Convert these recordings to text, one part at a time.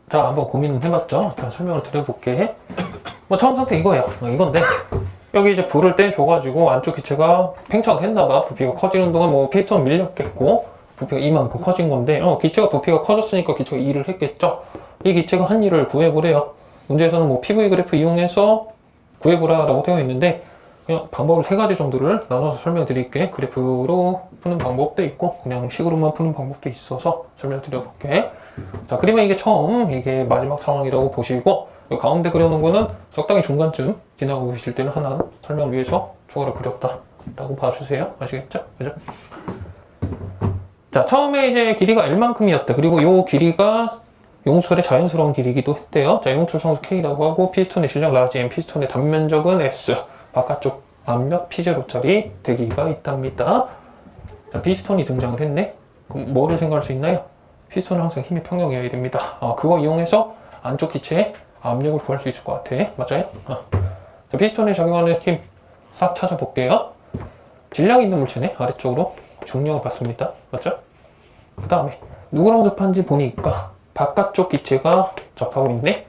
자, 한번 고민을 해봤죠. 자, 설명을 드려볼게. 뭐 처음 상태 이거예요. 이건데 여기 이제 불을 떼줘가지고 안쪽 기체가 팽창을 했나봐. 부피가 커지는 동안 뭐 피스톤 밀렸겠고 부피가 이만큼 커진 건데 기체가 부피가 커졌으니까 기체가 일을 했겠죠. 이 기체가 한 일을 구해보래요. 문제에서는 뭐 PV 그래프 이용해서 구해보라라고 되어 있는데 그냥 방법을 3가지 정도를 나눠서 설명드릴게. 그래프로 푸는 방법도 있고 그냥 식으로만 푸는 방법도 있어서 설명드려볼게. 자, 그러면 이게 처음, 이게 마지막 상황이라고 보시고 가운데 그려놓은 거는 적당히 중간쯤 지나고 계실 때는 하나 설명을 위해서 추가로 그렸다 라고 봐주세요. 아시겠죠? 그죠? 자, 처음에 이제 길이가 L만큼이었다. 그리고 요 길이가 용솔의 자연스러운 길이기도 했대요. 자, 용솔 상수 K라고 하고 피스톤의 질량 라지 M, 피스톤의 단면적은 S, 바깥쪽 압력 P0짜리 대기가 있답니다. 자, 피스톤이 등장을 했네. 그럼 뭐를 생각할 수 있나요? 피스톤은 항상 힘의 평형이어야 됩니다. 그거 이용해서 안쪽 기체의 압력을 구할 수 있을 것 같아. 맞아요? 자, 피스톤에 작용하는 힘 싹 찾아볼게요. 질량이 있는 물체네. 아래쪽으로 중력을 받습니다. 맞죠? 그 다음에 누구랑 접한지 보니까 바깥쪽 기체가 접하고 있네.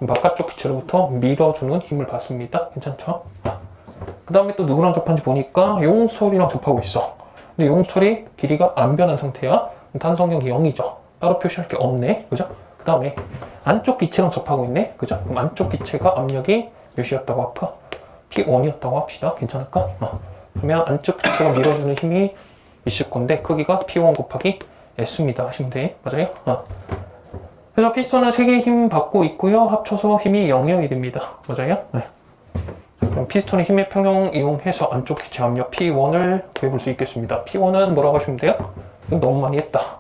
바깥쪽 기체로부터 밀어주는 힘을 받습니다. 괜찮죠? 그 다음에 또 누구랑 접한지 보니까 용솔이랑 접하고 있어. 근데 용솔이 길이가 안 변한 상태야. 탄성력이 0이죠. 따로 표시할 게 없네. 그죠? 그 다음에 안쪽 기체랑 접하고 있네. 그죠? 그럼 안쪽 기체가 압력이 몇이었다고 할까? P1이었다고 합시다. 괜찮을까? 그러면 안쪽 기체가 밀어주는 힘이 있을 건데 크기가 P1 곱하기 S입니다. 하시면 돼. 맞아요? 그래서 피스톤은 3개의 힘 받고 있고요. 합쳐서 힘이 0이 됩니다. 맞아요? 네. 자, 그럼 피스톤의 힘의 평형 이용해서 안쪽 기체 압력 P1을 구해볼 수 있겠습니다. P1은 뭐라고 하시면 돼요? 이건 너무 많이 했다.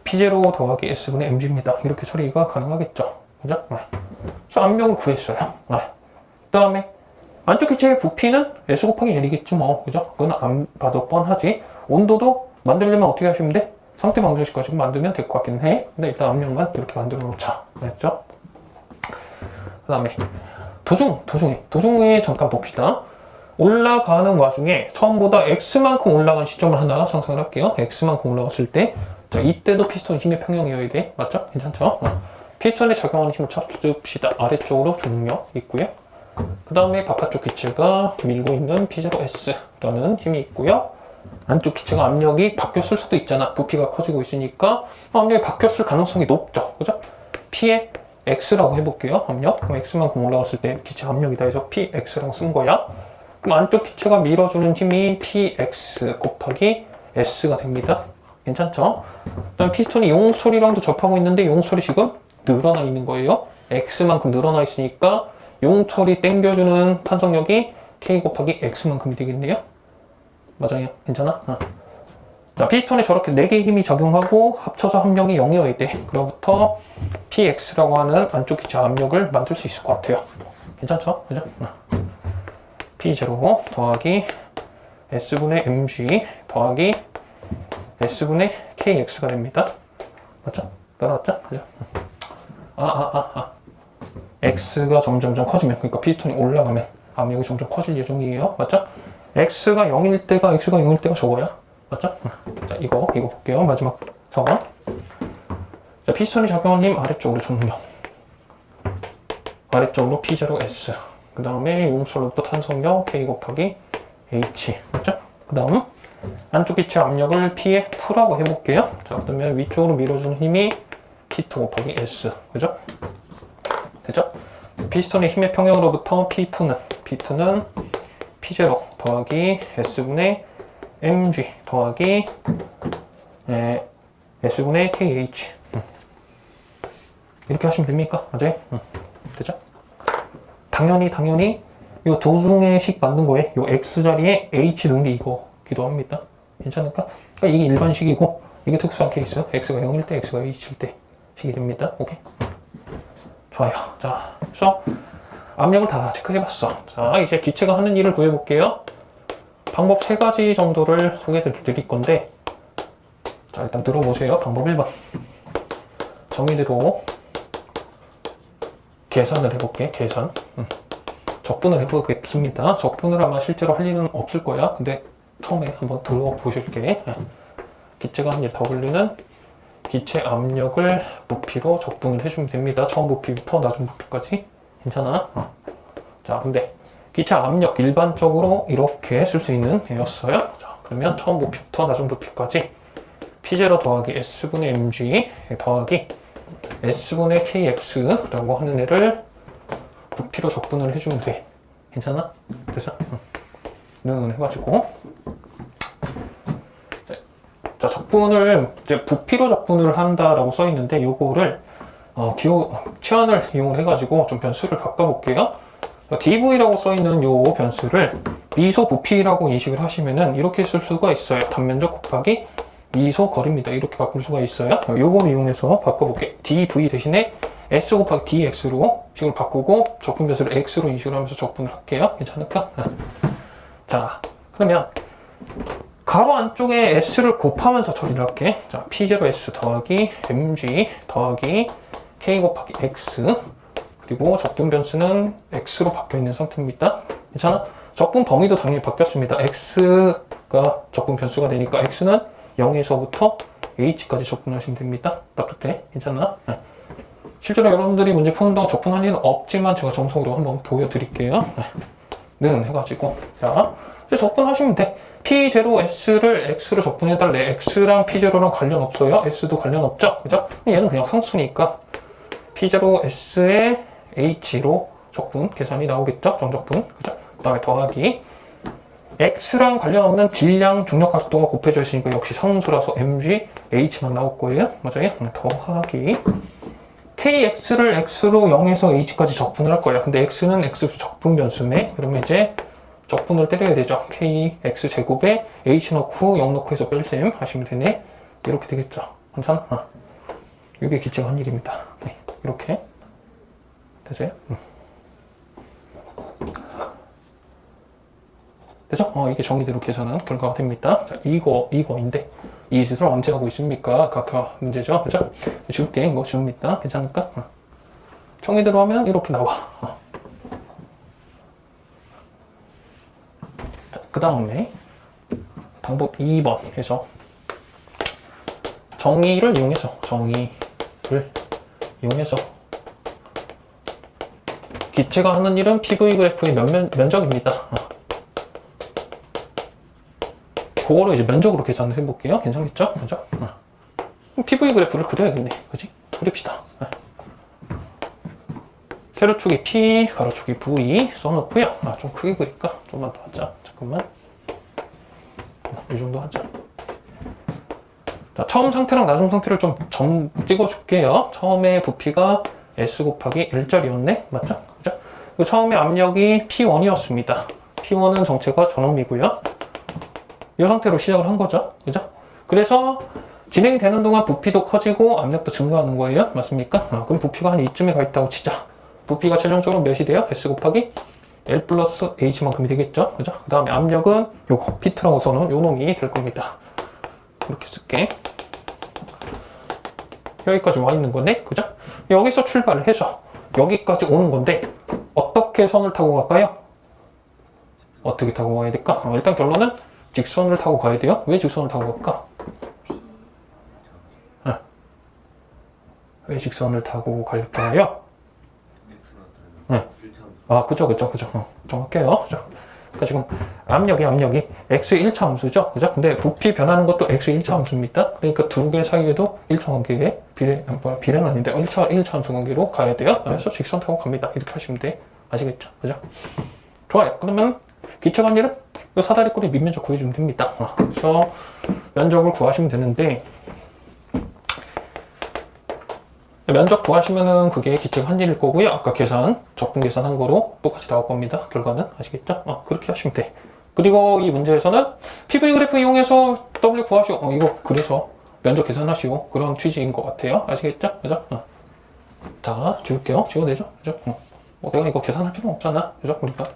P0 더하기 S분의 mg입니다. 이렇게 처리가 가능하겠죠. 그죠? 네. 그래서 압력을 구했어요. 네. 그 다음에 안쪽 기체의 부피는 S 곱하기 L이겠지 뭐. 그죠? 그건 안 봐도 뻔하지. 온도도 만들려면 어떻게 하시면 돼? 상태 방정식 가지고 만들면 될 것 같긴 해. 근데 일단 압력만 이렇게 만들어 놓자. 알겠죠? 그 다음에 도중에 잠깐 봅시다. 올라가는 와중에 처음보다 X만큼 올라간 시점을 하나 상상을 할게요. X만큼 올라갔을 때 자, 이때도 피스톤 힘의 평형이어야 돼. 맞죠? 괜찮죠? 피스톤에 작용하는 힘을 찾읍시다. 아래쪽으로 중력 있고요. 그 다음에 바깥쪽 기체가 밀고 있는 P0S라는 힘이 있고요. 안쪽 기체가 압력이 바뀌었을 수도 있잖아. 부피가 커지고 있으니까 압력이 바뀌었을 가능성이 높죠. 그죠? P의 X라고 해볼게요. 압력. 그럼 X만큼 올라갔을 때 기체 압력이다 해서 PX라고 쓴 거야. 그럼 안쪽 기체가 밀어주는 힘이 PX 곱하기 S가 됩니다. 괜찮죠? 그다음 피스톤이 용솔이랑도 접하고 있는데 용솔이 지금 늘어나 있는 거예요. X만큼 늘어나 있으니까 용솔이 당겨주는 탄성력이 K 곱하기 X만큼이 되겠네요. 맞아요. 괜찮아? 자, 피스톤에 저렇게 4개의 힘이 작용하고 합쳐서 압력이 0이어야 돼. 그로부터 PX라고 하는 안쪽 기체 압력을 만들 수 있을 것 같아요. 괜찮죠? 그죠? P0 더하기 S분의 mg 더하기 S분의 kx가 됩니다. 맞죠? 따라왔죠? 그죠? x가 점점점 커지면, 그러니까 피스톤이 올라가면 압력이 점점 커질 예정이에요. 맞죠? x가 0일 때가 저거야. 맞죠? 자, 이거 볼게요. 마지막 저거. 자, 피스톤이 작용하는 힘 아래쪽으로 중력. 아래쪽으로 P0S. 그 다음에 용솔로부터 탄성력 K 곱하기 H. 맞죠? 그 다음 안쪽 기체 압력을 P의 2라고 해볼게요. 자, 그러면 위쪽으로 밀어주는 힘이 P2 곱하기 S. 그죠? 되죠? 피스톤의 힘의 평형으로부터 P2는 P0 더하기 S분의 mg 더하기 S분의 kh. 이렇게 하시면 됩니까? 맞아요? 되죠? 당연히 요 도중의 식 만든 거에 요 x자리에 h 넣은 게 이거기도 합니다. 괜찮을까? 그러니까 이게 일반식이고 이게 특수한 케이스. x가 0일 때 x가 h일 때 식이 됩니다. 오케이? 좋아요. 자, 그래서 압력을 다 체크해봤어. 자, 이제 기체가 하는 일을 구해볼게요. 방법 3가지 정도를 소개해 드릴 건데, 자, 일단 들어보세요. 방법 1번. 정의대로 계산을 해볼게. 계산. 적분을 해보겠습니다. 적분을 아마 실제로 할 일은 없을 거야. 근데 처음에 한번 들어보실게. 기체가 한 일 W는 기체 압력을 부피로 적분을 해주면 됩니다. 처음 부피부터 낮은 부피까지. 괜찮아? 자, 근데 기체 압력 일반적으로 이렇게 쓸 수 있는 애였어요. 자, 그러면 처음 부피부터 낮은 부피까지 P0 더하기 S분의 mg 더하기 S분의 kx라고 하는 애를 부피로 적분을 해주면 돼. 괜찮아? 그래서 는 해가지고 자, 적분을 이제 부피로 적분을 한다라고 써 있는데 요거를 기호 치환을 이용을 해가지고 좀 변수를 바꿔볼게요. dv라고 써 있는 요 변수를 미소 부피라고 인식을 하시면은 이렇게 쓸 수가 있어요. 단면적 곱하기 미소 거리입니다. 이렇게 바꿀 수가 있어요. 요걸 이용해서 바꿔볼게요. dv 대신에 s 곱하기 dx로 식을 바꾸고 적분 변수를 x로 인식을 하면서 적분을 할게요. 괜찮을까? 자, 그러면 가로 안쪽에 s를 곱하면서 처리를 할게. 자, p0s 더하기 mg 더하기 k 곱하기 x 그리고 적분 변수는 x로 바뀌어 있는 상태입니다. 괜찮아? 적분 범위도 당연히 바뀌었습니다. x가 적분 변수가 되니까 x는 0에서부터 h까지 적분하시면 됩니다. 따뜻해? 괜찮아? 네. 실제로 여러분들이 문제 푸는 동안 적분할 일은 없지만 제가 정석으로 한번 보여드릴게요. 네. 는 해가지고 자, 이제 적분하시면 돼. P0S를 X로 적분해달래. X랑 P0랑 관련 없어요. S도 관련 없죠? 그죠? 얘는 그냥 상수니까 P0S의 H로 적분 계산이 나오겠죠? 정적분. 그죠? 그 다음에 더하기 X랑 관련 없는 질량 중력 각도가 곱해져 있으니까 역시 상수라서 mg, h만 나올 거예요. 맞아요? 더하기 kx를 x로 0에서 h까지 적분을 할 거예요. 근데 x는 x 적분 변수네. 그러면 이제 적분을 때려야 되죠. kx 제곱에 h 넣고 0 넣고 해서 뺄셈 하시면 되네. 이렇게 되겠죠. 괜찮아? 이게 기체가 한 일입니다. 네, 이렇게 되세요? 되죠? 이게 정의대로 계산한 결과가 됩니다. 자, 이거인데, 이 짓을 언제 하고 있습니까? 각하 문제죠? 그죠? 줄게, 이거 줍니다. 괜찮을까? 정의대로 하면 이렇게 나와. 그 다음에, 방법 2번 해서, 정의를 이용해서, 기체가 하는 일은 PV 그래프의 면적입니다. 그거를 이제 면적으로 계산을 해볼게요. 괜찮겠죠? 그죠? PV 그래프를 그려야겠네. 그지? 그립시다. 세로축이 P, 가로축이 V 써놓고요. 좀 크게 그릴까? 좀만 더 하자. 잠깐만. 이 정도 하자. 자, 처음 상태랑 나중 상태를 좀 찍어줄게요. 처음에 부피가 S 곱하기 L짜리였네? 맞죠? 그죠? 처음에 압력이 P1이었습니다. P1은 정체가 전원미고요. 이 상태로 시작을 한 거죠. 그죠? 그래서 진행이 되는 동안 부피도 커지고 압력도 증가하는 거예요. 맞습니까? 그럼 부피가 한 이쯤에 가 있다고 치자. 부피가 최종적으로 몇이 돼요? S 곱하기 L 플러스 H만큼이 되겠죠? 그죠? 그 다음에 압력은 요거 피트라고 써놓은 요 놈이 될 겁니다. 이렇게 쓸게. 여기까지 와 있는 거네? 그죠? 여기서 출발을 해서 여기까지 오는 건데 어떻게 선을 타고 갈까요? 어떻게 타고 가야 될까? 일단 결론은 직선을 타고 가야 돼요. 왜 직선을 타고 갈까? 왜 직선을 타고 갈까요? 그죠. 좀 할게요. 그러니까 지금 압력이 x의 1차 함수죠. 그죠? 근데 부피 변하는 것도 x의 1차 함수입니다. 그러니까 두 개 사이에도 1차 관계에 비례는 아닌데 1차 함수 관계로 가야 돼요. 그래서 직선 타고 갑니다. 이렇게 하시면 돼. 아시겠죠? 그죠? 좋아요. 그러면 기체 관계는 이 사다리꼴의 밑면적 구해주면 됩니다. 그래서 면적을 구하시면 되는데 면적 구하시면은 그게 기체가 한 일일 거고요. 아까 적분 계산한 거로 똑같이 나올 겁니다. 결과는 아시겠죠? 그렇게 하시면 돼. 그리고 이 문제에서는 PV 그래프 이용해서 W 구하시고 이거 그래서 면적 계산하시고 그런 취지인 것 같아요. 아시겠죠? 그죠? 자, 지울게요. 지워내죠? 그죠? 내가 이거 계산할 필요 없잖아. 그죠? 그러니까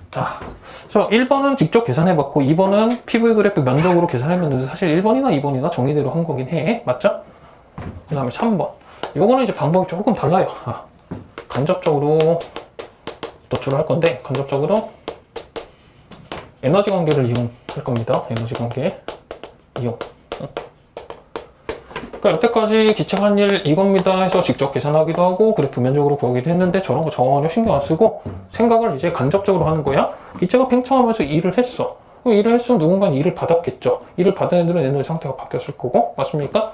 자, 그래서 1번은 직접 계산해봤고 2번은 PV 그래프 면적으로 계산해봤는데 사실 1번이나 2번이나 정의대로 한 거긴 해. 맞죠? 그 다음에 3번. 이거는 이제 방법이 조금 달라요. 간접적으로 도출을 할 건데 간접적으로 에너지 관계를 이용할 겁니다. 에너지 관계 이용. 그러니까 여태까지 기체가 한 일 이겁니다 해서 직접 계산하기도 하고 그래프 면적으로 구하기도 했는데 저런 거 전혀 신경 안 쓰고 생각을 이제 간접적으로 하는 거야. 기체가 팽창하면서 일을 했어. 일을 했으면 누군가는 일을 받았겠죠. 일을 받은 애들은 에너지 상태가 바뀌었을 거고, 맞습니까?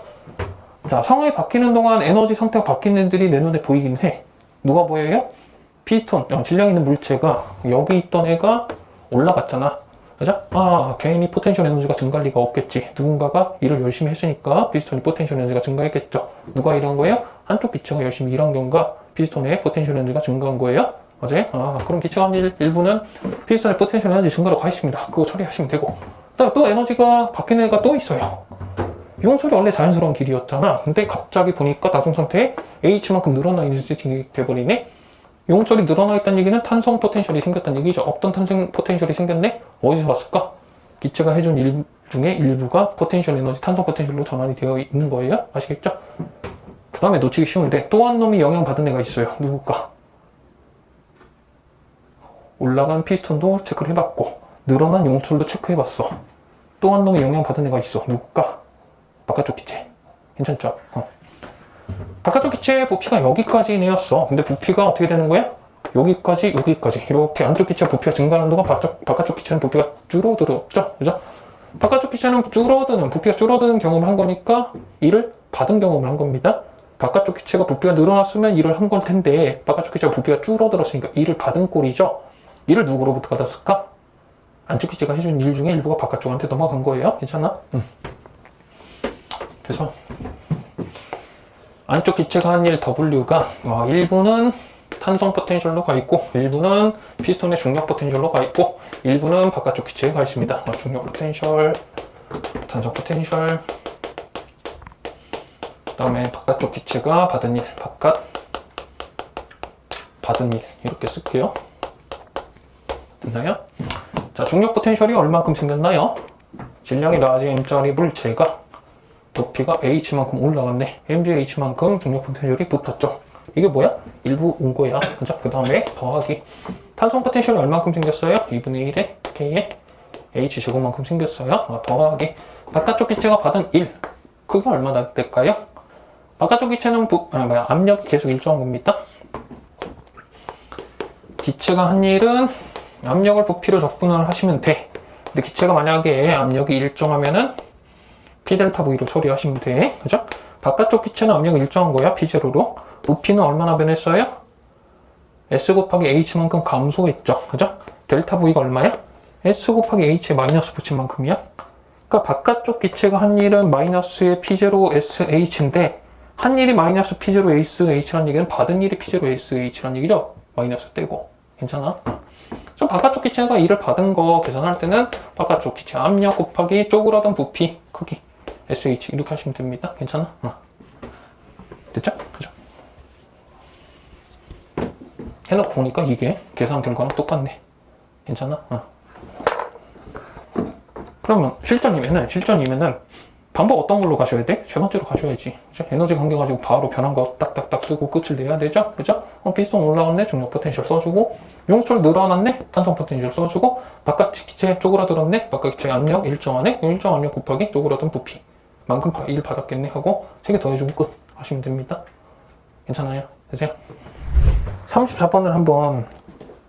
자, 상황이 바뀌는 동안 에너지 상태가 바뀌는 애들이 내 눈에 보이긴 해. 누가 보여요? 피스톤, 질량 있는 물체가 여기 있던 애가 올라갔잖아. 그죠? 개인이 포텐셜 에너지가 증가할 리가 없겠지. 누군가가 일을 열심히 했으니까 피스톤이 포텐셜 에너지가 증가했겠죠. 누가 이런 거예요? 한쪽 기체가 열심히 일한 경우가 피스톤의 포텐셜 에너지가 증가한 거예요. 맞아요? 그럼 기체가 한 일부는 피스톤의 포텐셜 에너지 증가로 가 있습니다. 그거 처리하시면 되고. 그다음에 또 에너지가 바뀌는 애가 또 있어요. 용솔이 원래 자연스러운 길이었잖아. 근데 갑자기 보니까 나중 상태에 H만큼 늘어나 있는 세팅이 돼버리네. 용솔이 늘어나 있다는 얘기는 탄성 포텐셜이 생겼다는 얘기죠. 없던 탄성 포텐셜이 생겼네? 어디서 왔을까? 기체가 해준 일 중에 일부가 포텐셜 에너지, 탄성 포텐셜로 전환이 되어 있는 거예요. 아시겠죠? 그 다음에 놓치기 쉬운데 또 한 놈이 영향받은 애가 있어요. 누굴까? 올라간 피스톤도 체크를 해봤고 늘어난 용솔도 체크해봤어. 또 한 놈이 영향받은 애가 있어. 누굴까? 바깥쪽 기체. 괜찮죠? 바깥쪽 기체의 부피가 여기까지네였어. 근데 부피가 어떻게 되는 거야? 여기까지, 여기까지. 이렇게 안쪽 기체 부피가 증가하는 동안 바깥쪽 기체는 부피가 줄어들었죠? 그죠? 바깥쪽 기체는 부피가 줄어드는 경험을 한 거니까 일을 받은 경험을 한 겁니다. 바깥쪽 기체가 부피가 늘어났으면 일을 한 걸 텐데 바깥쪽 기체가 부피가 줄어들었으니까 일을 받은 꼴이죠. 일을 누구로부터 받았을까? 안쪽 기체가 해준 일 중에 일부가 바깥쪽한테 넘어간 거예요. 괜찮아? 그래서 안쪽 기체가 한 일 W가 일부는 탄성 포텐셜로 가 있고 일부는 피스톤의 중력 포텐셜로 가 있고 일부는 바깥쪽 기체에 가 있습니다. 중력 포텐셜, 탄성 포텐셜, 그 다음에 바깥쪽 기체가 받은 일, 받은 일 이렇게 쓸게요. 됐나요? 자, 중력 포텐셜이 얼만큼 생겼나요? 질량이 라지 M짜리 물체가 높이가 H만큼 올라갔네. MGH만큼 중력 포텐셜이 붙었죠. 이게 뭐야? 일부 온 거야. 그죠? 그 다음에 더하기. 탄성 포텐셜이 얼만큼 생겼어요? 2분의 1에 K에 H제곱만큼 생겼어요. 더하기. 바깥쪽 기체가 받은 1. 그게 얼마나 될까요? 바깥쪽 기체는 압력이 계속 일정한 겁니다. 기체가 한 일은 압력을 부피로 적분을 하시면 돼. 근데 기체가 만약에 압력이 일정하면은 P델타 V로 처리하시면 돼. 그죠? 바깥쪽 기체는 압력이 일정한 거야. P0로. 부피는 얼마나 변했어요? S 곱하기 H만큼 감소했죠. 그죠? 델타 V가 얼마야? S 곱하기 H에 마이너스 붙인 만큼이야. 그러니까 바깥쪽 기체가 한 일은 마이너스의 P0 SH인데 한 일이 마이너스 P0 SH라는 얘기는 받은 일이 P0 SH라는 얘기죠. 마이너스 떼고. 괜찮아? 그래서 바깥쪽 기체가 일을 받은 거 계산할 때는 바깥쪽 기체 압력 곱하기 쪼그라든 부피 크기 SH 이렇게 하시면 됩니다. 괜찮아? 됐죠? 그죠? 해놓고 보니까 이게 계산 결과랑 똑같네. 괜찮아? 그러면 실전이면은 방법 어떤 걸로 가셔야 돼? 세 번째로 가셔야지. 그죠? 에너지 관계 가지고 바로 변한 거 딱딱딱 쓰고 끝을 내야 되죠? 그죠? 피스톤 올라갔네? 중력 포텐셜 써주고 용솔 늘어났네? 탄성 포텐셜 써주고 바깥 기체 쪼그라들었네? 바깥 기체 압력 일정하네? 일정 압력 곱하기 쪼그라든 부피 만큼 일 받았겠네 하고 3개 더해주고 끝 하시면 됩니다. 괜찮아요? 되세요? 34번을 한번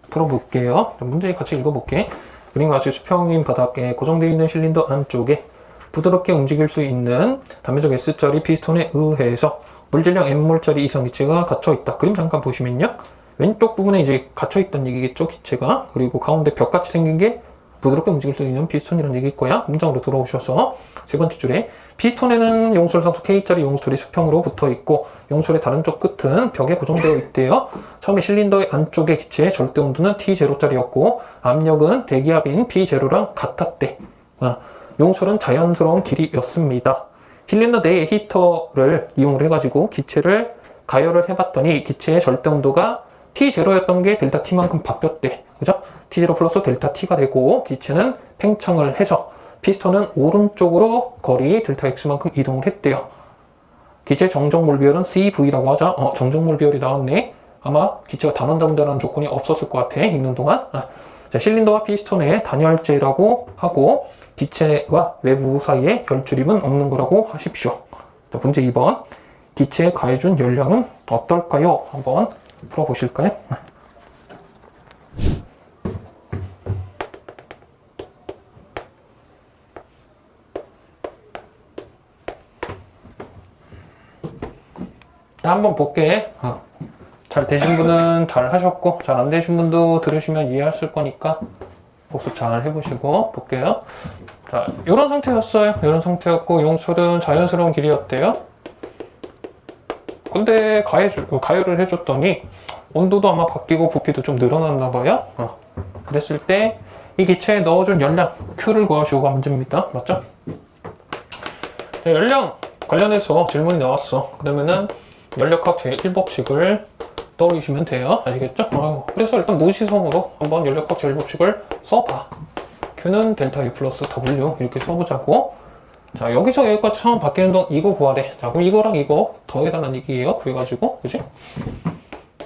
풀어볼게요. 문제 같이 읽어볼게. 그림과 같이 수평인 바닥에 고정되어 있는 실린더 안쪽에 부드럽게 움직일 수 있는 단면적 S자리 피스톤에 의해서 물질량 M몰짜리 이상 기체가 갇혀있다. 그림 잠깐 보시면요. 왼쪽 부분에 이제 갇혀있다는 얘기겠죠, 기체가. 그리고 가운데 벽같이 생긴 게 부드럽게 움직일 수 있는 피스톤이라는 얘기일 거야. 문장으로 들어오셔서 세 번째 줄에 피스톤에는 용솔 상수 K자리 용솔이 수평으로 붙어 있고 용솔의 다른 쪽 끝은 벽에 고정되어 있대요. 처음에 실린더의 안쪽의 기체의 절대 온도는 T0짜리였고 압력은 대기압인 P0랑 같았대. 용솔은 자연스러운 길이였습니다. 실린더 내에 히터를 이용을 해가지고 기체를 가열을 해봤더니 기체의 절대 온도가 T0였던 게 델타 T만큼 바뀌었대. 그죠? T0 플러스 델타 T가 되고 기체는 팽창을 해서 피스톤은 오른쪽으로 거리 델타 X만큼 이동을 했대요. 기체 정적몰 비율은 CV라고 하자. 정적몰 비율이 나왔네. 아마 기체가 단원다운다는 조건이 없었을 것 같아. 읽는 동안. 자, 실린더와 피스톤의 단열재라고 하고 기체와 외부 사이에 열출입은 없는 거라고 하십시오. 자, 문제 2번. 기체에 가해준 열량은 어떨까요? 한번 풀어보실까요? 자, 한번 볼게. 잘 되신 분은 잘 하셨고, 잘 안 되신 분도 들으시면 이해하실 거니까 복습 잘 해보시고 볼게요. 자, 이런 상태였어요. 이런 상태였고, 용솔은 자연스러운 길이였대요. 근데 가열을 해줬더니 온도도 아마 바뀌고 부피도 좀 늘어났나 봐요. 그랬을 때 이 기체에 넣어준 열량 Q를 구하시오가 문제입니다. 맞죠? 자, 열량 관련해서 질문이 나왔어. 그러면은 연력학 제1법칙을 떠올리시면 돼요. 아시겠죠? 그래서 일단 무시성으로 한번 연력학 제1법칙을 써봐. Q는 델타 U 플러스 W 이렇게 써보자고. 자, 여기서 여기까지 처음 바뀌는 동안 이거 구하래. 자, 그럼 이거랑 이거 더해달라는 얘기예요. 구해가지고. 그지?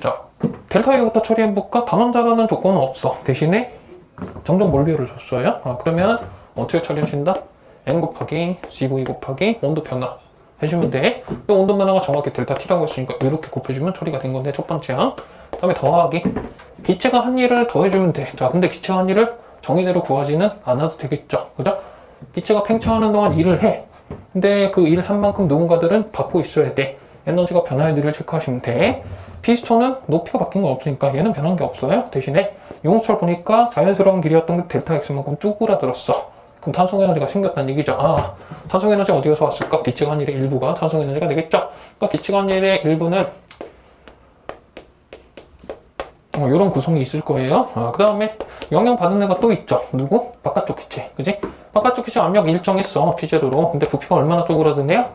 자, 델타 U부터 처리해볼까? 단원자라는 조건은 없어. 대신에 정적 몰비율을 줬어요. 그러면 어떻게 처리하신다? N 곱하기 CV 곱하기 온도 변화 해주면 돼. 이 온도 변화가 정확히 델타 T라고 했으니까 이렇게 곱해주면 처리가 된 건데, 첫 번째 항. 그 다음에 더하기. 기체가 한 일을 더해주면 돼. 자, 근데 기체가 한 일을 정의대로 구하지는 않아도 되겠죠. 그죠? 기체가 팽창하는 동안 일을 해. 근데 그 일 한 만큼 누군가들은 받고 있어야 돼. 에너지가 변화의 일을 체크하시면 돼. 피스톤은 높이가 바뀐 건 없으니까 얘는 변한 게 없어요. 대신에 용철 보니까 자연스러운 길이었던 게 델타 X만큼 쭈그라들었어. 그럼 탄성 에너지가 생겼다는 얘기죠. 탄성 에너지가 어디서 왔을까? 기체가 한 일의 일부가 탄성 에너지가 되겠죠. 그러니까 기체가 한 일의 일부는 이런 구성이 있을 거예요. 그 다음에 영향받는 애가 또 있죠. 누구? 바깥쪽 기체. 그지? 바깥쪽 기체 압력 일정했어. P0로. 근데 부피가 얼마나 쪼그라드네요?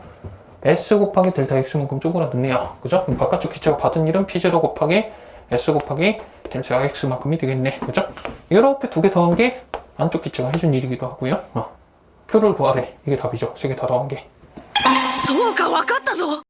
S 곱하기 델타 X만큼 쪼그라드네요. 그죠? 그럼 바깥쪽 기체가 받은 일은 P0 곱하기 S 곱하기 델타 X만큼이 되겠네. 그죠? 이렇게 두 개 더한 게 안쪽 기체가 해준 일이기도 하고요. Q를 구하래. 이게 답이죠. 세 개 다 더한 게. そうか、わかったぞ。